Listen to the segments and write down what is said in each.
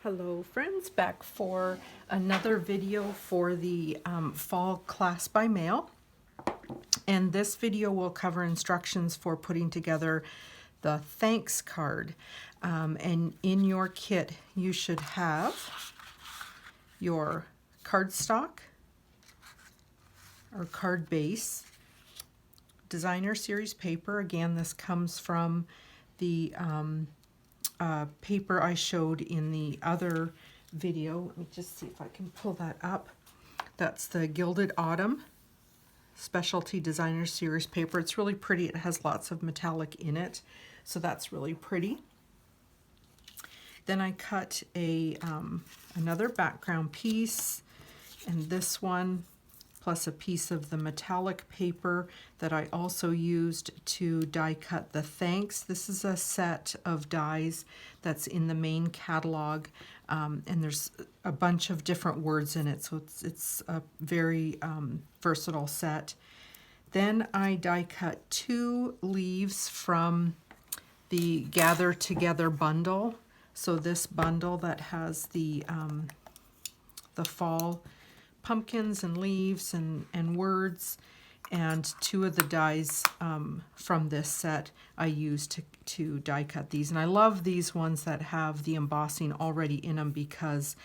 Hello friends, back for another video for the fall class by mail. And this video will cover instructions for putting together the thanks card. And in your kit you should have your cardstock or card base, designer series paper. Again, this comes from the paper I showed in the other video. Let me just see if I can pull that up. That's the Gilded Autumn Specialty Designer Series paper. It's really pretty. It has lots of metallic in it, so that's really pretty. Then I cut a another background piece, and this one plus a piece of the metallic paper that I also used to die cut the thanks. This is a set of dies that's in the main catalog, and there's a bunch of different words in it, so it's a very versatile set. Then I die cut 2 leaves from the Gather Together bundle. So this bundle that has the fall pumpkins and leaves and words, and 2 of the dies from this set I used to die cut these. And I love these ones that have the embossing already in them because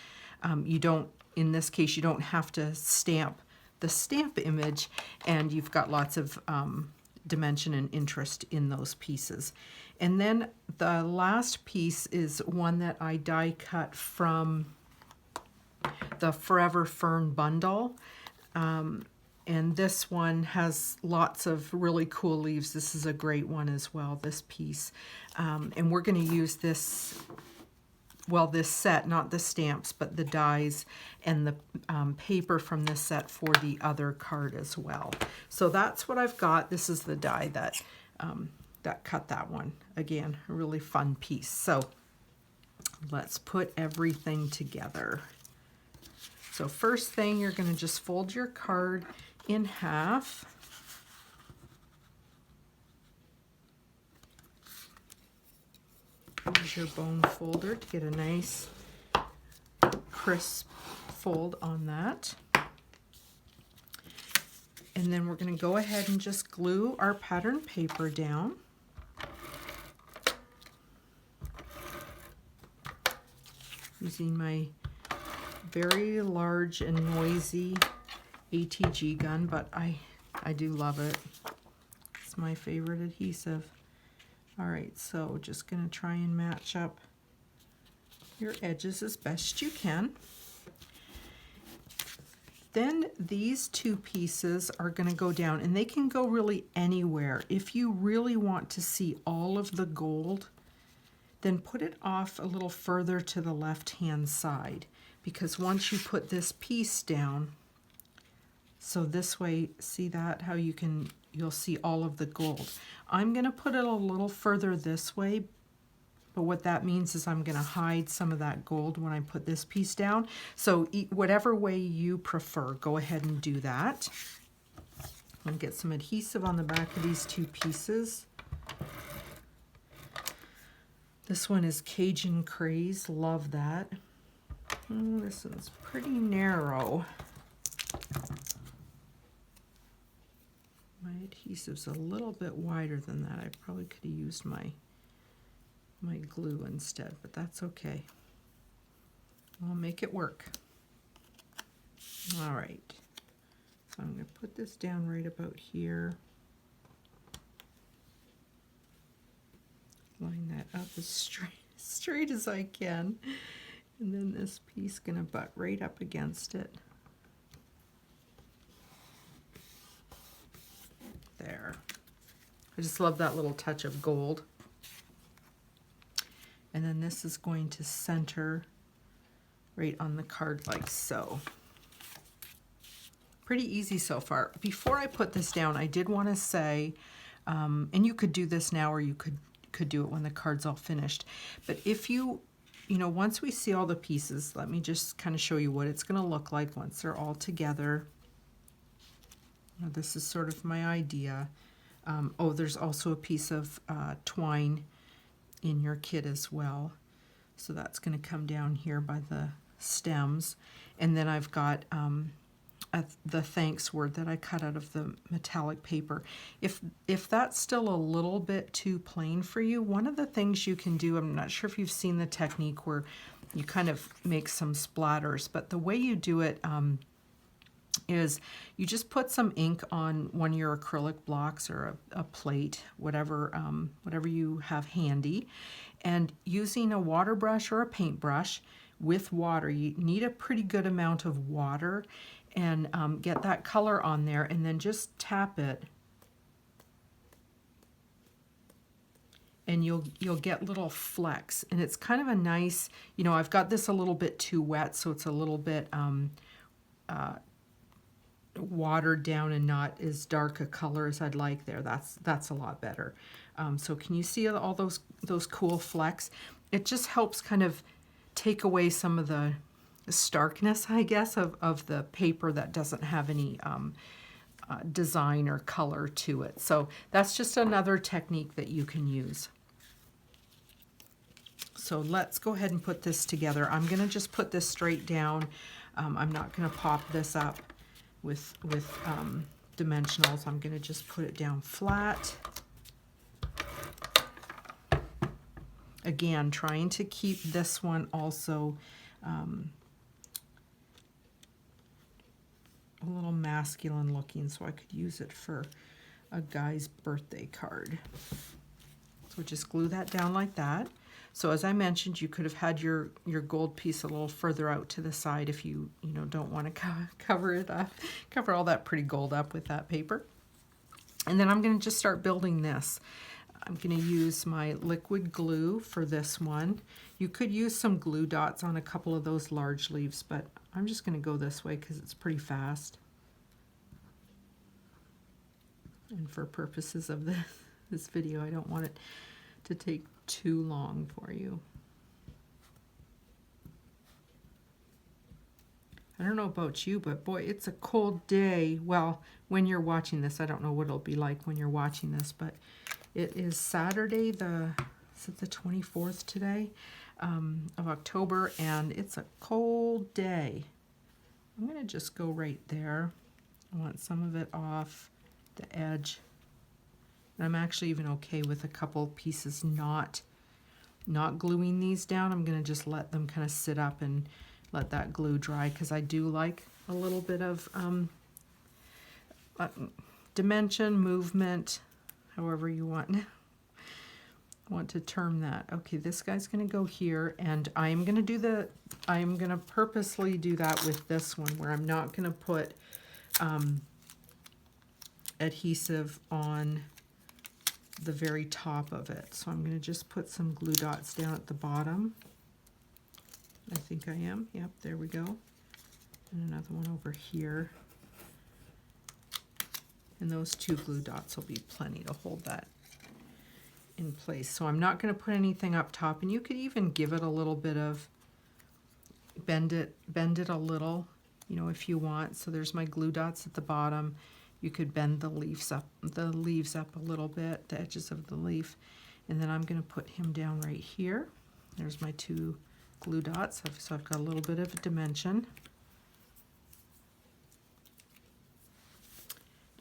you don't, in this case, you don't have to stamp the stamp image, and you've got lots of dimension and interest in those pieces. And then the last piece is one that I die cut from the Forever Fern bundle, and this one has lots of really cool leaves. This is a great one as well, this piece, and we're going to use this, well, this set, not the stamps, but the dies and the paper from this set for the other card as well. So that's what I've got. This is the die that that cut that one. Again, a really fun piece. So let's put everything together. So first thing, you're going to just fold your card in half. Use your bone folder to get a nice crisp fold on that. And then we're going to go ahead and just glue our pattern paper down. Using my very large and noisy ATG gun, but I do love it. It's my favorite adhesive. All right, so just going to try and match up your edges as best you can. Then these 2 pieces are going to go down, and they can go really anywhere. If you really want to see all of the gold, then put it off a little further to the left-hand side, because once you put this piece down, so this way, see that, how you'll see all of the gold. I'm going to put it a little further this way, but what that means is I'm going to hide some of that gold when I put this piece down. So whatever way you prefer, go ahead and do that. I'm going to get some adhesive on the back of these 2 pieces. This one is Cajun Craze, love that. Oh, this one's pretty narrow. My adhesive's a little bit wider than that. I probably could have used my glue instead, but that's okay. I'll make it work. All right, so I'm going to put this down right about here. Line that up as straight as I can. And then this piece going to butt right up against it. There. I just love that little touch of gold. And then this is going to center right on the card like so. Pretty easy so far. Before I put this down, I did want to say, and you could do this now, or you could do it when the card's all finished. But if you know, once we see all the pieces, let me just kind of show you what it's going to look like once they're all together. Now, this is sort of my idea. Oh, there's also a piece of twine in your kit as well. So that's going to come down here by the stems. And then I've got the thanks word that I cut out of the metallic paper. If that's still a little bit too plain for you, one of the things you can do, I'm not sure if you've seen the technique where you kind of make some splatters, but the way you do it is you just put some ink on one of your acrylic blocks or a plate, whatever you have handy, and using a water brush or a paintbrush with water, you need a pretty good amount of water, and get that color on there, and then just tap it, and you'll get little flecks, and it's kind of a nice, you know, I've got this a little bit too wet, so it's a little bit watered down and not as dark a color as I'd like there. That's a lot better. So can you see all those cool flecks? It just helps kind of take away some of the starkness, I guess, of the paper that doesn't have any design or color to it. So that's just another technique that you can use. So let's go ahead and put this together. I'm going to just put this straight down. I'm not going to pop this up with dimensionals. I'm going to just put it down flat. Again, trying to keep this one also a little masculine looking, so I could use it for a guy's birthday card. So just glue that down like that. So as I mentioned, you could have had your gold piece a little further out to the side if you don't want to cover it up, cover all that pretty gold up with that paper. And then I'm going to just start building this. I'm going to use my liquid glue for this one. You could use some glue dots on a couple of those large leaves, but I'm just going to go this way because it's pretty fast. And for purposes of this video, I don't want it to take too long for you. I don't know about you, but boy, it's a cold day. Well, when you're watching this, I don't know what it'll be like when you're watching this, but it is Saturday, is it the 24th today of October, and it's a cold day. I'm going to just go right there. I want some of it off the edge. And I'm actually even okay with a couple pieces not gluing these down. I'm going to just let them kind of sit up and let that glue dry, because I do like a little bit of dimension, movement, however you want to term that. Okay, this guy's going to go here, and I am going to purposely do that with this one, where I'm not going to put adhesive on the very top of it. So I'm going to just put some glue dots down at the bottom. I think I am. Yep, there we go. And another one over here. And those two glue dots will be plenty to hold that in place. So I'm not going to put anything up top, and you could even give it a little bit of, bend it a little, if you want. So there's my glue dots at the bottom. You could bend the leaves up a little bit, the edges of the leaf. And then I'm going to put him down right here. There's my two glue dots, so I've got a little bit of a dimension.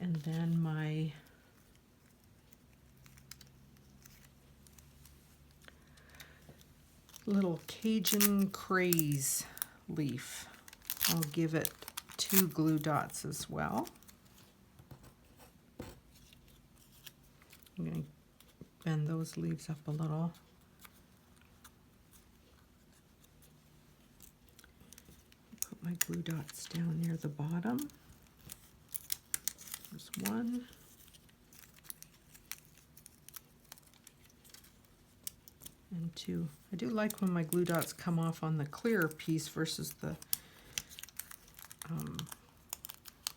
And then my little Cajun Craze leaf, I'll give it two glue dots as well. I'm going to bend those leaves up a little. Put my glue dots down near the bottom. There's one. And two. I do like when my glue dots come off on the clear piece versus the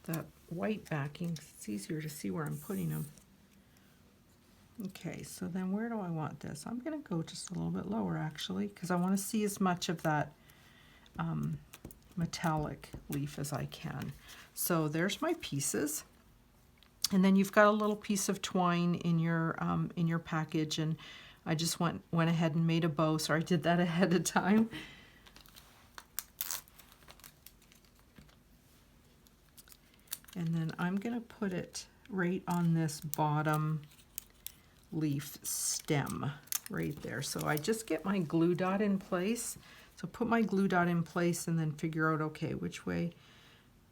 that white backing. It's easier to see where I'm putting them. Okay, so then where do I want this? I'm going to go just a little bit lower, actually, because I want to see as much of that metallic leaf as I can. So there's my pieces. And then you've got a little piece of twine in your package, and I just went ahead and made a bow, so I did that ahead of time. And then I'm going to put it right on this bottom leaf stem right there. So I just get my glue dot in place. So put my glue dot in place and then figure out, okay, which way.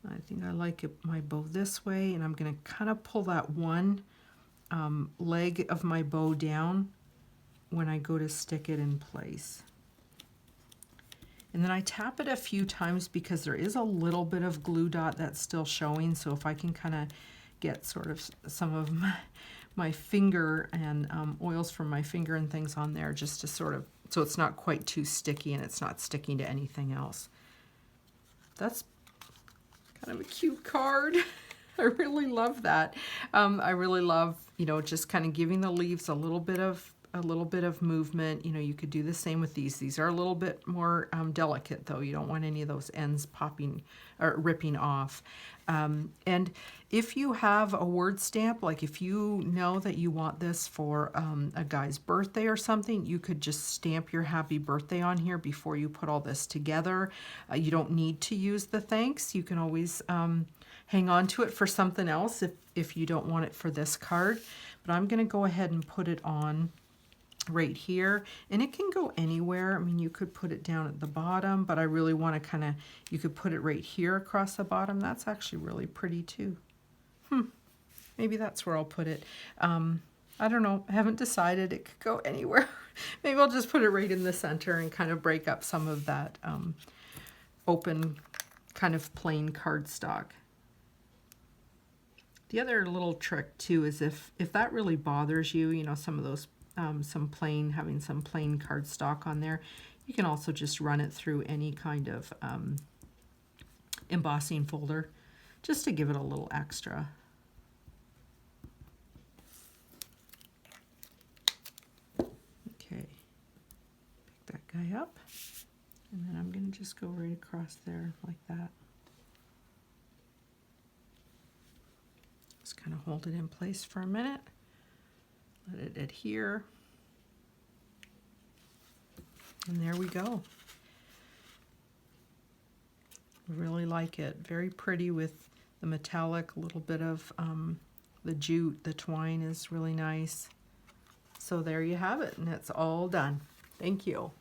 I think I like it, my bow this way, and I'm going to kind of pull that one leg of my bow down when I go to stick it in place. And then I tap it a few times because there is a little bit of glue dot that's still showing. So if I can kind of get sort of some of my finger and oils from my finger and things on there, just to sort of, so it's not quite too sticky and it's not sticking to anything else. That's kind of a cute card. I really love that. I really love, you know, just kind of giving the leaves a little bit of movement. You know, you could do the same with these. These are a little bit more delicate though. You don't want any of those ends popping or ripping off. And if you have a word stamp, like if you know that you want this for a guy's birthday or something, you could just stamp your happy birthday on here before you put all this together. You don't need to use the thanks. You can always hang on to it for something else if you don't want it for this card. But I'm going to go ahead and put it on right here, and it can go anywhere. I mean, you could put it down at the bottom, but I really want to kind of, you could put it right here across the bottom. That's actually really pretty too. Maybe that's where I'll put it. I don't know, I haven't decided. It could go anywhere. Maybe I'll just put it right in the center and kind of break up some of that open kind of plain cardstock. The other little trick too is if that really bothers you, you know, some of those having some plain cardstock on there, you can also just run it through any kind of embossing folder just to give it a little extra. Okay, pick that guy up, and then I'm going to just go right across there like that. Just kind of hold it in place for a minute. Let it adhere. And there we go. Really like it. Very pretty with the metallic, a little bit of the jute, the twine is really nice. So there you have it, and it's all done. Thank you.